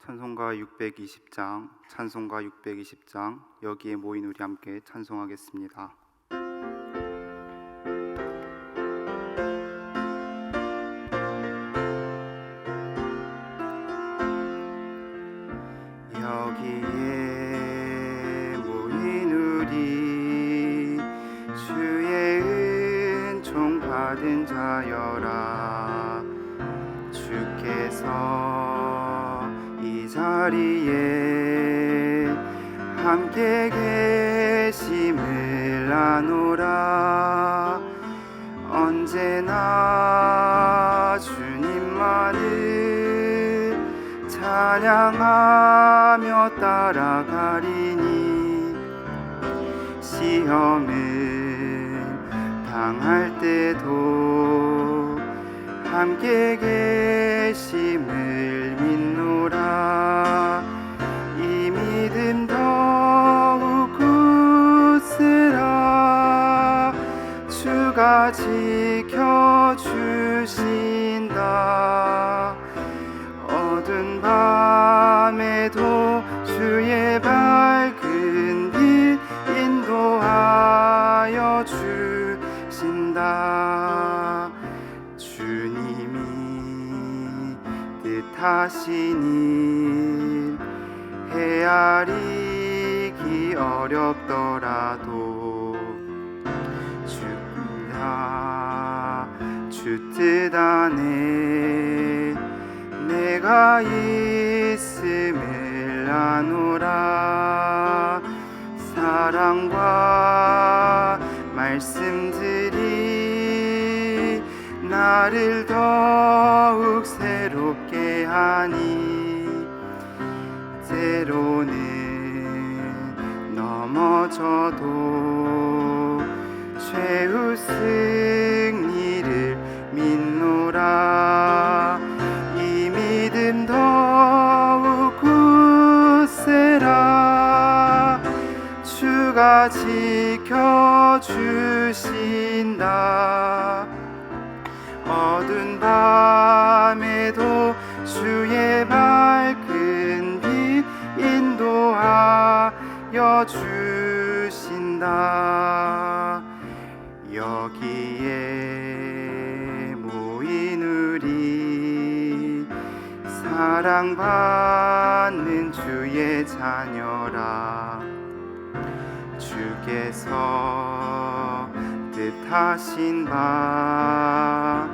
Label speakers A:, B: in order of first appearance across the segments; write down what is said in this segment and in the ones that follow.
A: 찬송가 620장 여기에 모인 우리 함께 찬송하겠습니다. 여기에 모인 우리 주의 은총 받은 자여라. 주께서 이 자리에 함께 계심을 아노라. 언제나 주님만을 찬양하며 따라가리니 시험을 당할 때도 함께 계심을 믿노라. 이 믿음 더욱 굳으라. 주가 지켜주신다. 어두운 밤에도 주의 밝은 빛 인도하여 주신다. 주님이 뜻하신 일 헤아리기 어렵더라도 주 뜻 안에 내가 있음을 아노라. 사랑과 말씀들이 나를 더욱 새롭게 하니 때로는 넘어져도 최후 승리를 믿노라. 이 믿음 더욱 굳세라. 주가 지켜주신다. 어두운 밤에도 주의 밝은 빛 인도하여 주신다. 여기에 모인 우리 사랑받는 주의 자녀라. 주께서 뜻하신 바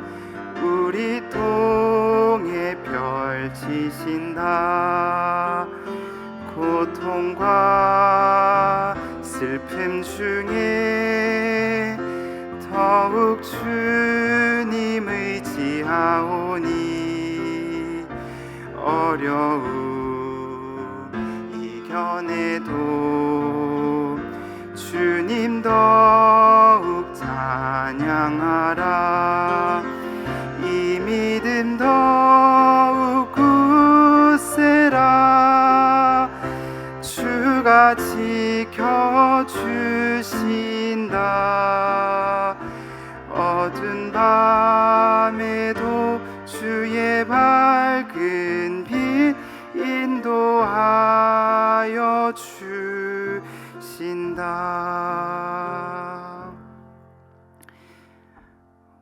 A: 우리 통해 펼치신다. 고통과 슬픔 중에 더욱 주님 의지하오니 어려움 이겨내도 주님 더욱 찬양하라. 이 믿음 더욱 굳세라. 주가 지켜주신다. 어두운 밤에도 주의 밝은 빛 인도하여 주신다.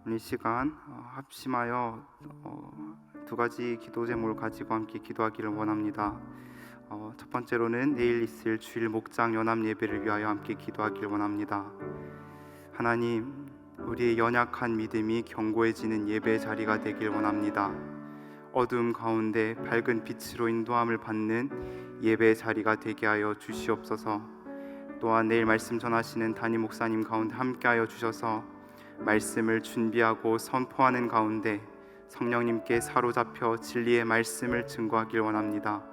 A: 오늘 시간 합심하여 두 가지 기도 제목을 가지고 함께 기도하기를 원합니다. 첫 번째로는 내일 있을 주일 목장 연합 예배를 위하여 함께 기도하기를 원합니다. 하나님, 우리의 연약한 믿음이 견고해지는 예배 자리가 되길 원합니다. 어두움 가운데 밝은 빛으로 인도함을 받는 예배 자리가 되게 하여 주시옵소서. 또한 내일 말씀 전하시는 담임 목사님 가운데 함께하여 주셔서 말씀을 준비하고 선포하는 가운데 성령님께 사로잡혀 진리의 말씀을 증거하길 원합니다.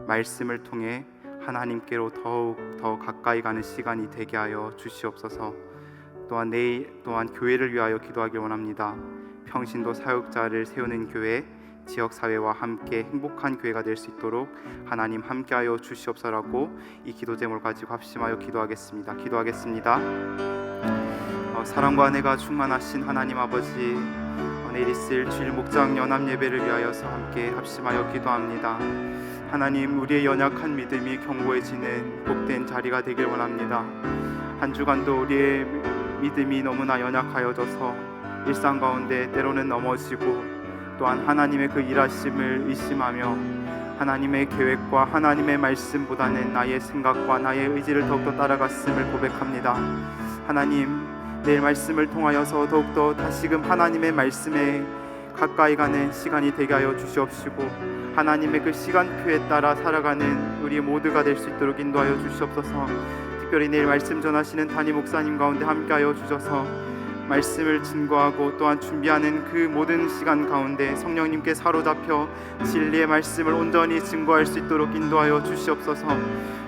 A: 말씀을 통해 하나님께로 더욱 더 가까이 가는 시간이 되게 하여 주시옵소서. 또한 내일 또한 교회를 위하여 기도하길 원합니다. 평신도 사역자를 세우는 교회, 지역사회와 함께 행복한 교회가 될 수 있도록 하나님 함께하여 주시옵소서라고 이 기도 제목을 가지고 합심하여 기도하겠습니다. 사랑과 은혜가 충만하신 하나님 아버지, 내일 있을 주일 목장 연합 예배를 위하여서 함께 합심하여 기도합니다. 하나님, 우리의 연약한 믿음이 견고해지는 복된 자리가 되길 원합니다. 한 주간도 우리의 믿음이 너무나 연약하여져서 일상 가운데 때로는 넘어지고 또한 하나님의 그 일하심을 의심하며 하나님의 계획과 하나님의 말씀보다는 나의 생각과 나의 의지를 더욱더 따라갔음을 고백합니다. 하나님, 내일 말씀을 통하여서 더욱더 다시금 하나님의 말씀에 가까이 가는 시간이 되게 하여 주시옵시고 하나님의 그 시간표에 따라 살아가는 우리 모두가 될 수 있도록 인도하여 주시옵소서. 특별히 내일 말씀 전하시는 담임 목사님 가운데 함께하여 주셔서 말씀을 증거하고 또한 준비하는 그 모든 시간 가운데 성령님께 사로잡혀 진리의 말씀을 온전히 증거할 수 있도록 인도하여 주시옵소서.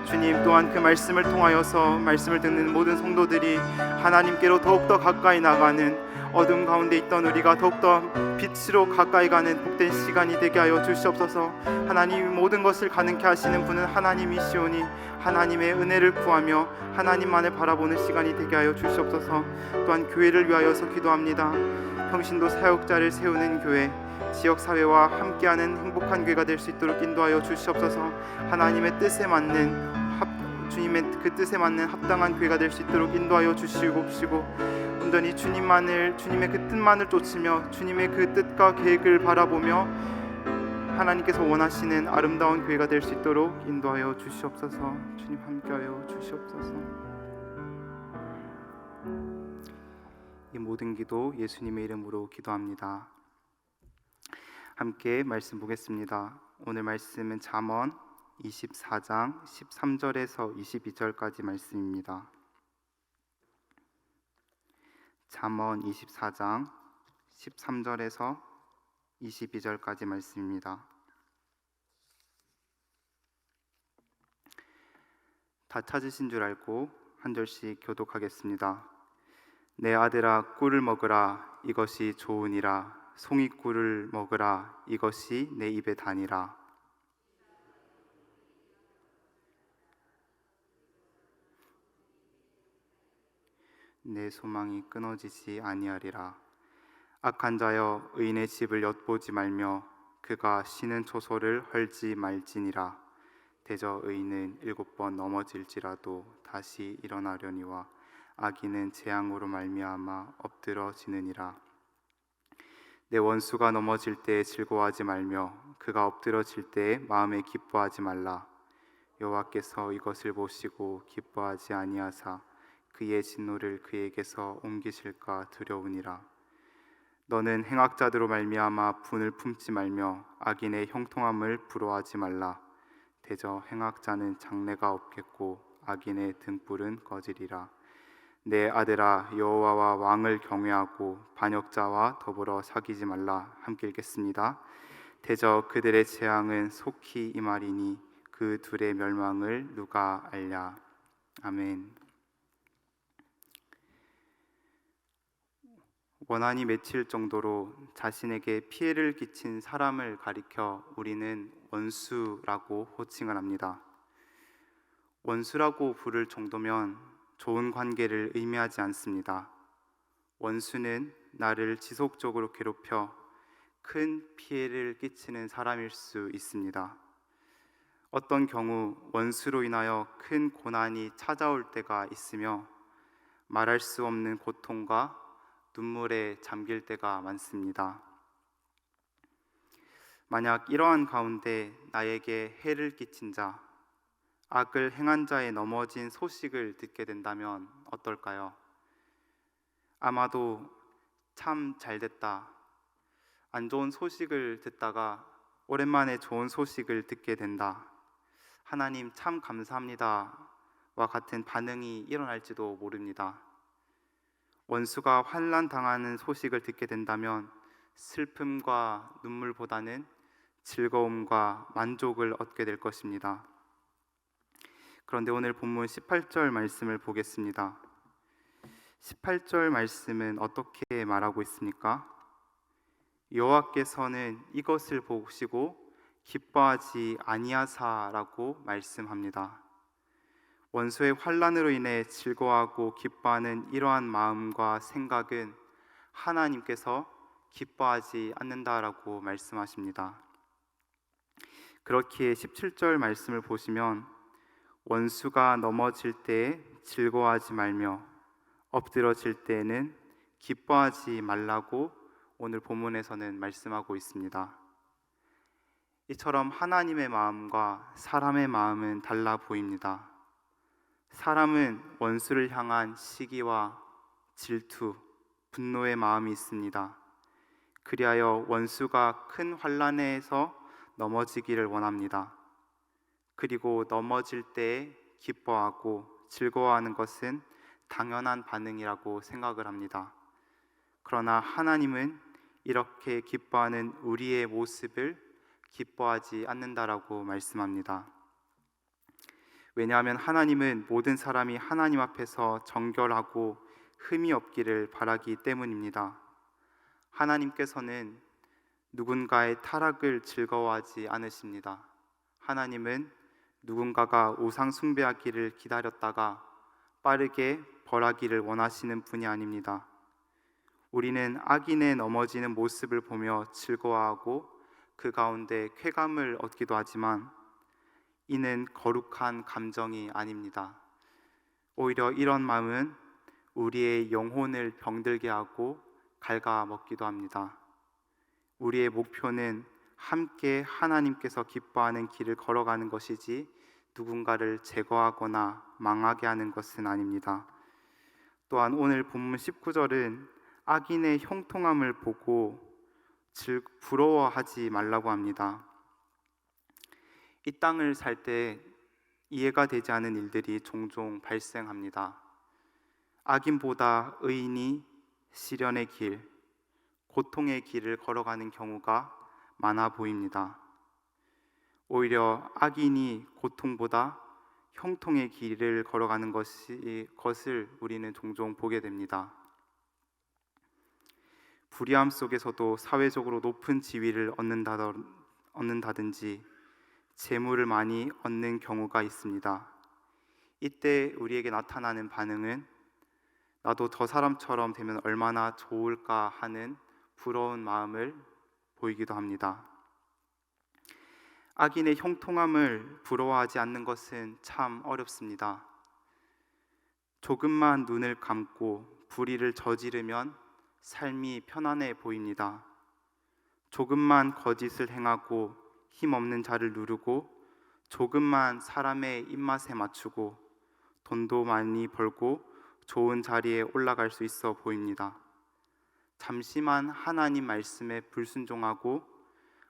A: 주님, 또한 그 말씀을 통하여서 말씀을 듣는 모든 성도들이 하나님께로 더욱더 가까이 나가는, 어둠 가운데 있던 우리가 더욱더 빛으로 가까이 가는 복된 시간이 되게 하여 주시옵소서. 하나님, 모든 것을 가능케 하시는 분은 하나님이시오니 하나님의 은혜를 구하며 하나님만을 바라보는 시간이 되게 하여 주시옵소서. 또한 교회를 위하여서 기도합니다. 평신도 사역자를 세우는 교회, 지역사회와 함께하는 행복한 교회가 될 수 있도록 인도하여 주시옵소서. 하나님의 뜻에 맞는 주님의 그 뜻에 맞는 합당한 교회가 될 수 있도록 인도하여 주시옵시고 온전히 주님의 그 뜻만을 쫓으며 주님의 그 뜻과 계획을 바라보며 하나님께서 원하시는 아름다운 교회가 될 수 있도록 인도하여 주시옵소서. 주님, 함께하여 주시옵소서. 이 모든 기도 예수님의 이름으로 기도합니다. 함께 말씀 보겠습니다. 오늘 말씀은 잠언 24장 13절에서 22절까지 말씀입니다. 잠언 24장 13절에서 22절까지 말씀입니다. 다 찾으신 줄 알고 한 절씩 교독하겠습니다. 내 아들아, 꿀을 먹으라, 이것이 좋으니라. 송이꿀을 먹으라, 이것이 내 입에 다니라. 내 소망이 끊어지지 아니하리라. 악한 자여, 의인의 집을 엿보지 말며 그가 쉬는 초소를 헐지 말지니라. 대저 의인은 7번 넘어질지라도 다시 일어나려니와 악인은 재앙으로 말미암아 엎드러지느니라. 내 원수가 넘어질 때에 즐거워하지 말며 그가 엎드러질 때에 마음에 기뻐하지 말라. 여호와께서 이것을 보시고 기뻐하지 아니하사 그의 진노를 그에게서 옮기실까 두려우니라. 너는 행악자들로 말미암아 분을 품지 말며 악인의 형통함을 부러워하지 말라. 대저 행악자는 장래가 없겠고 악인의 등불은 꺼지리라. 내 아들아, 여호와와 왕을 경외하고 반역자와 더불어 사귀지 말라. 함께 읽겠습니다. 대저 그들의 재앙은 속히 임하리니 그 둘의 멸망을 누가 알랴. 아멘. 원한이 맺힐 정도로 자신에게 피해를 끼친 사람을 가리켜 우리는 원수라고 호칭을 합니다. 원수라고 부를 정도면 좋은 관계를 의미하지 않습니다. 원수는 나를 지속적으로 괴롭혀 큰 피해를 끼치는 사람일 수 있습니다. 어떤 경우 원수로 인하여 큰 고난이 찾아올 때가 있으며 말할 수 없는 고통과 눈물에 잠길 때가 많습니다. 만약 이러한 가운데 나에게 해를 끼친 자, 악을 행한 자의 넘어진 소식을 듣게 된다면 어떨까요? 아마도 참 잘됐다, 안 좋은 소식을 듣다가 오랜만에 좋은 소식을 듣게 된다, 하나님 참 감사합니다 와 같은 반응이 일어날지도 모릅니다. 원수가 환난당하는 소식을 듣게 된다면 슬픔과 눈물보다는 즐거움과 만족을 얻게 될 것입니다. 그런데 오늘 본문 18절 말씀을 보겠습니다. 18절 말씀은 어떻게 말하고 있습니까? 여호와께서는 이것을 보시고 기뻐하지 아니하사라고 말씀합니다. 원수의 환난으로 인해 즐거워하고 기뻐하는 이러한 마음과 생각은 하나님께서 기뻐하지 않는다라고 말씀하십니다. 그렇기에 17절 말씀을 보시면 원수가 넘어질 때에 즐거워하지 말며 엎드러질 때에는 기뻐하지 말라고 오늘 본문에서는 말씀하고 있습니다. 이처럼 하나님의 마음과 사람의 마음은 달라 보입니다. 사람은 원수를 향한 시기와 질투, 분노의 마음이 있습니다. 그리하여 원수가 큰 환난에서 넘어지기를 원합니다. 그리고 넘어질 때에 기뻐하고 즐거워하는 것은 당연한 반응이라고 생각을 합니다. 그러나 하나님은 이렇게 기뻐하는 우리의 모습을 기뻐하지 않는다라고 말씀합니다. 왜냐하면 하나님은 모든 사람이 하나님 앞에서 정결하고 흠이 없기를 바라기 때문입니다. 하나님께서는 누군가의 타락을 즐거워하지 않으십니다. 하나님은 누군가가 우상 숭배하기를 기다렸다가 빠르게 벌하기를 원하시는 분이 아닙니다. 우리는 악인의 넘어지는 모습을 보며 즐거워하고 그 가운데 쾌감을 얻기도 하지만 이는 거룩한 감정이 아닙니다. 오히려 이런 마음은 우리의 영혼을 병들게 하고 갉아먹기도 합니다. 우리의 목표는 함께 하나님께서 기뻐하는 길을 걸어가는 것이지 누군가를 제거하거나 망하게 하는 것은 아닙니다. 또한 오늘 본문 19절은 악인의 형통함을 보고 부러워하지 말라고 합니다. 이 땅을 살 때 이해가 되지 않은 일들이 종종 발생합니다. 악인보다 의인이 시련의 길, 고통의 길을 걸어가는 경우가 많아 보입니다. 오히려 악인이 고통보다 형통의 길을 걸어가는 것을 우리는 종종 보게 됩니다. 불의함 속에서도 사회적으로 높은 지위를 얻는다든지 재물을 많이 얻는 경우가 있습니다. 이때 우리에게 나타나는 반응은 나도 저 사람처럼 되면 얼마나 좋을까 하는 부러운 마음을 보이기도 합니다. 악인의 형통함을 부러워하지 않는 것은 참 어렵습니다. 조금만 눈을 감고 불의를 저지르면 삶이 편안해 보입니다. 조금만 거짓을 행하고 힘없는 자를 누르고 조금만 사람의 입맛에 맞추고 돈도 많이 벌고 좋은 자리에 올라갈 수 있어 보입니다. 잠시만 하나님 말씀에 불순종하고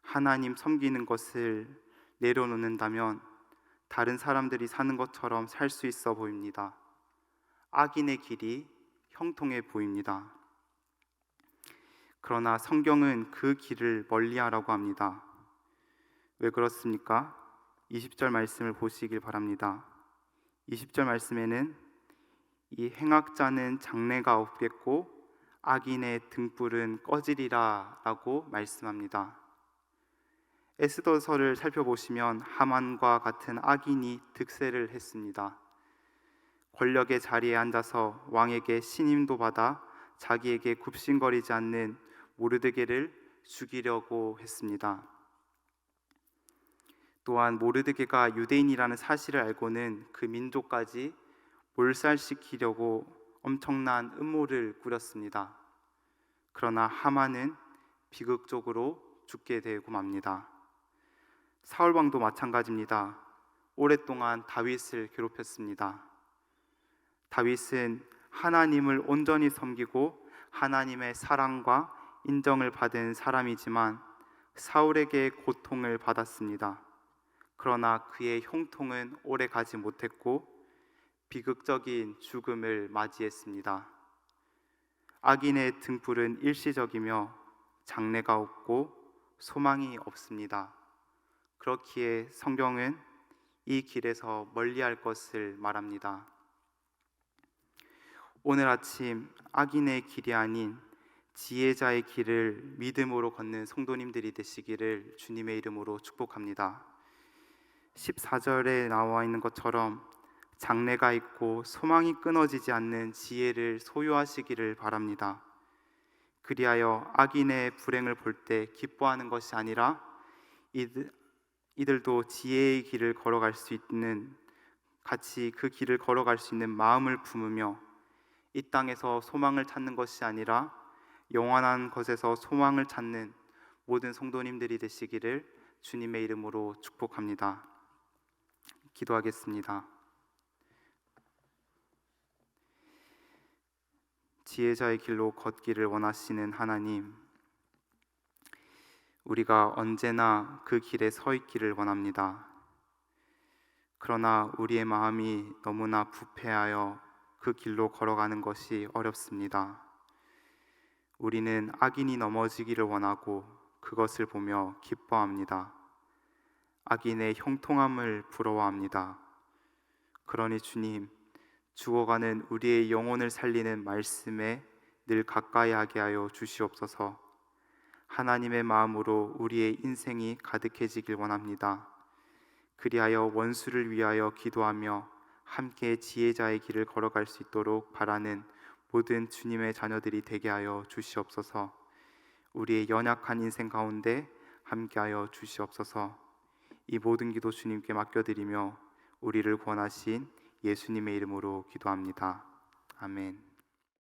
A: 하나님 섬기는 것을 내려놓는다면 다른 사람들이 사는 것처럼 살 수 있어 보입니다. 악인의 길이 형통해 보입니다. 그러나 성경은 그 길을 멀리하라고 합니다. 왜 그렇습니까? 20절 말씀을 보시길 바랍니다. 20절 말씀에는 이 행악자는 장래가 없겠고 악인의 등불은 꺼지리라 라고 말씀합니다. 에스더서를 살펴보시면 하만과 같은 악인이 득세를 했습니다. 권력의 자리에 앉아서 왕에게 신임도 받아 자기에게 굽신거리지 않는 모르드게를 죽이려고 했습니다. 또한 모르드게가 유대인이라는 사실을 알고는 그 민족까지 몰살시키려고 엄청난 음모를 꾸렸습니다. 그러나 하만은 비극적으로 죽게 되고 맙니다. 사울왕도 마찬가지입니다. 오랫동안 다윗을 괴롭혔습니다. 다윗은 하나님을 온전히 섬기고 하나님의 사랑과 인정을 받은 사람이지만 사울에게 고통을 받았습니다. 그러나 그의 형통은 오래 가지 못했고 비극적인 죽음을 맞이했습니다. 악인의 등불은 일시적이며 장래가 없고 소망이 없습니다. 그렇기에 성경은 이 길에서 멀리할 것을 말합니다. 오늘 아침 악인의 길이 아닌 지혜자의 길을 믿음으로 걷는 성도님들이 되시기를 주님의 이름으로 축복합니다. 14절에 나와 있는 것처럼 장래가 있고 소망이 끊어지지 않는 지혜를 소유하시기를 바랍니다. 그리하여 악인의 불행을 볼 때 기뻐하는 것이 아니라 이들도 지혜의 길을 걸어갈 수 있는, 같이 그 길을 걸어갈 수 있는 마음을 품으며 이 땅에서 소망을 찾는 것이 아니라 영원한 것에서 소망을 찾는 모든 성도님들이 되시기를 주님의 이름으로 축복합니다. 기도하겠습니다. 지혜자의 길로 걷기를 원하시는 하나님, 우리가 언제나 그 길에 서 있기를 원합니다. 그러나 우리의 마음이 너무나 부패하여 그 길로 걸어가는 것이 어렵습니다. 우리는 악인이 넘어지기를 원하고 그것을 보며 기뻐합니다. 악인의 형통함을 부러워합니다. 그러니 주님, 죽어가는 우리의 영혼을 살리는 말씀에 늘 가까이 하게 하여 주시옵소서. 하나님의 마음으로 우리의 인생이 가득해지길 원합니다. 그리하여 원수를 위하여 기도하며 함께 지혜자의 길을 걸어갈 수 있도록 바라는 모든 주님의 자녀들이 되게 하여 주시옵소서. 우리의 연약한 인생 가운데 함께하여 주시옵소서. 이 모든 기도 주님께 맡겨드리며 우리를 구원하신 예수님의 이름으로 기도합니다. 아멘.